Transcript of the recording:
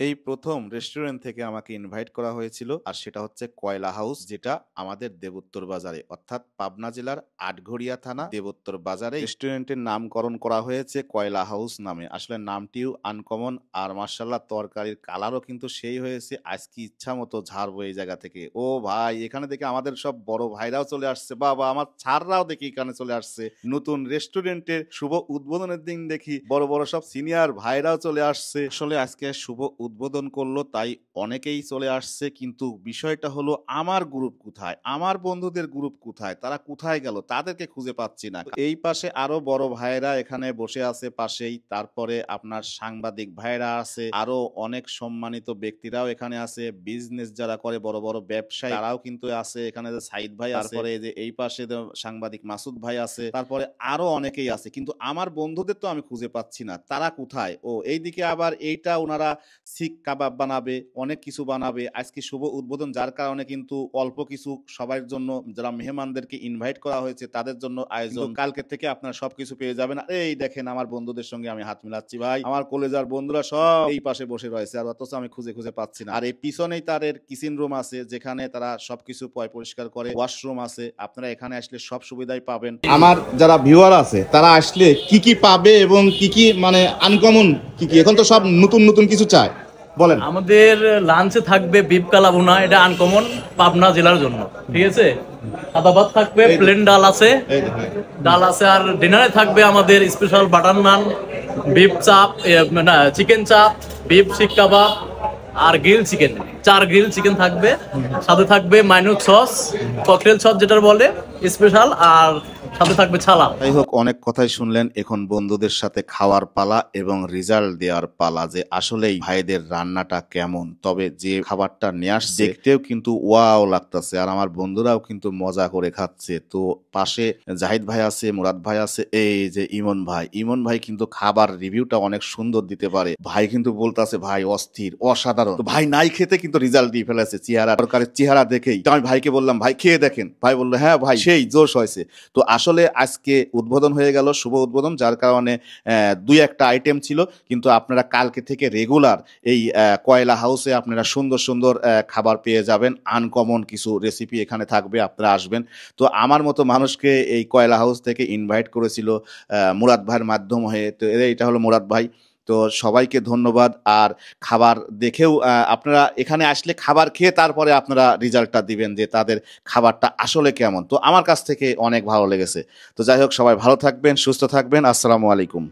এই প্রথম রেস্টুরেন্ট থেকে আমাকে ইনভাইট করা হয়েছিল আর সেটা হচ্ছে কয়লা হাউস, যেটা আমাদের দেবোত্তর বাজারে অর্থাৎ পাবনা জেলার আটঘরিয়া থানা দেবোত্তর বাজারে রেস্টুরেন্টের নামকরণ করা হয়েছে কয়লা হাউস নামে। আসলে নামটিও আনকমন, আর মার্শাল্লাহ তরকারির কালারও কিন্তু সেই হয়েছে। আজকে ইচ্ছা মতো ঝাড়বো এই জায়গা থেকে। ও ভাই, এখানে দেখে আমাদের সব বড় ভাইরাও চলে আসছে, বাবা আমার ছাড়রাও দেখি এখানে চলে আসছে। নতুন রেস্টুরেন্টের শুভ উদ্বোধনের দিন দেখি বড় বড় সব সিনিয়র ভাইরাও চলে আসছে। আসলে আজকে শুভ উদ্বোধন করলো তাই অনেকেই চলে আসছে, কিন্তু বিষয়টা হলো আমার গ্রুপ কোথায়, আমার বন্ধুদের গ্রুপ কোথায়, তারা কোথায় গেল, তাদেরকে খুঁজে পাচ্ছি না। এই পাশে আরো বড় ভাইরা এখানে বসে আছে পাশেই, তারপরে আপনার সাংবাদিক ভাইরা আছে, আরো অনেক সম্মানিত ব্যক্তিরাও এখানে আছে, বিজনেস যারা করে বড় বড় ব্যবসায়ী তারাও কিন্তু আছে এখানে, যে সাইদ ভাই, তারপরে যে এই পাশে সাংবাদিক মাসুদ ভাই আছে, তারপরে আরো অনেকেই আছে, কিন্তু আমার বন্ধুদের তো আমি খুঁজে পাচ্ছি না, তারা কোথায়। ও এইদিকে আবার এইটা ওনারা শিক কাবাব বানাবে, অনেক কিছু বানাবে আজকে শুভ উদ্বোধন, যার কারণে কিন্তু অল্প কিছু সবার জন্য, যারা মেহমানদেরকে ইনভাইট করা হয়েছে তাদের জন্য আয়োজন। কালকে থেকে আপনারা সবকিছু পেয়ে যাবেন। এই দেখেন আমার বন্ধুদের সঙ্গে আমি হাত মিলাচ্ছি ভাই, আমার কলেজার বন্ধুরা সব এই পাশে বসে রয়েছে, আর অথচ আমি খুঁজে খুঁজে পাচ্ছি না। আর এই পিছনেই তাদের কিচেন রুম আছে, যেখানে তারা সবকিছু পরিষ্কার করে, ওয়াশরুম আছে, আপনারা এখানে আসলে সব সুবিধাই পাবেন। আমার যারা ভিউয়ার আছে তারা আসলে কি কি পাবে এবং কি কি মানে আনকমন কি কি, এখন তো সব নতুন নতুন কিছু চায়, বলেন। আমাদের লাঞ্চে থাকবে বিফ কালাভুনা, এটা আনকমন পাবনা জেলার জন্য, ঠিক আছে। সাদা ভাত থাকবে, প্লেন ডাল আছে, আর ডিনারে থাকবে আমাদের স্পেশাল বাটার নান, বিফ চাপ, না চিকেন চাপ, বিফ শিক কাবাব, আর গ্রিল চিকেন, 4 গ্রিল চিকেন থাকবে। সাথে থাকবে মাইনুট সস, ককটেল সস যেটা বলে স্পেশাল, আর সাথে থাকবে ছালা। যাই হোক, অনেক কথাই শুনলেন, এখন বন্ধুদের সাথে খাওয়ার পালা এবং রেজাল্ট দেওয়ার পালা, যে আসলেই ভাইদের রান্নাটা কেমন। তবে যে খাবারটা নিয়ে আসছে দেখতেও কিন্তু ওয়াও লাগতেছে, আর আমার বন্ধুরাও কিন্তু মজা করে খাচ্ছে। তো পাশে জাহিদ ভাই আছে, মুরাদ ভাই আছে, এই যে ইমন ভাই কিন্তু খাবার রিভিউটা অনেক সুন্দর দিতে পারে। ভাই কিন্তু বলতেছে ভাই অস্থির, অসাধারণ। তো ভাই নাই খেতে কিন্তু রেজাল্ট দিয়ে ফেলেছে, চেহারা তরকারির চেহারা দেখেই। তো আমি ভাইকে বললাম ভাই খেয়ে দেখেন, ভাই বললো হ্যাঁ ভাই সেই জোশ হয়েছে। তো আসলে আজকে উদ্বোধন হয়ে গেল, শুভ উদ্বোধন, যার কারণে দুই একটা আইটেম ছিল, কিন্তু আপনারা কালকে থেকে রেগুলার এই কয়লা হাউসে আপনারা সুন্দর সুন্দর খাবার পেয়ে যাবেন। আনকমন কিছু রেসিপি এখানে থাকবে, আপনারা আসবেন। তো আমার মতো মানুষকে এই কয়লা হাউস থেকে ইনভাইট করেছিল মুরাদ ভাইয়ের মাধ্যম হয়ে। তো এটা হলো মুরাদ ভাই। তো সবাইকে ধন্যবাদ। আর খাবার দেখেও আপনারা এখানে আসলে খাবার খেয়ে তারপরে আপনারা রেজাল্টটা দিবেন যে তাদের খাবারটা আসলে কেমন। তো আমার কাছ থেকে অনেক ভালো লেগেছে। তো যাই হোক, সবাই ভালো থাকবেন, সুস্থ থাকবেন। আসসালামু আলাইকুম।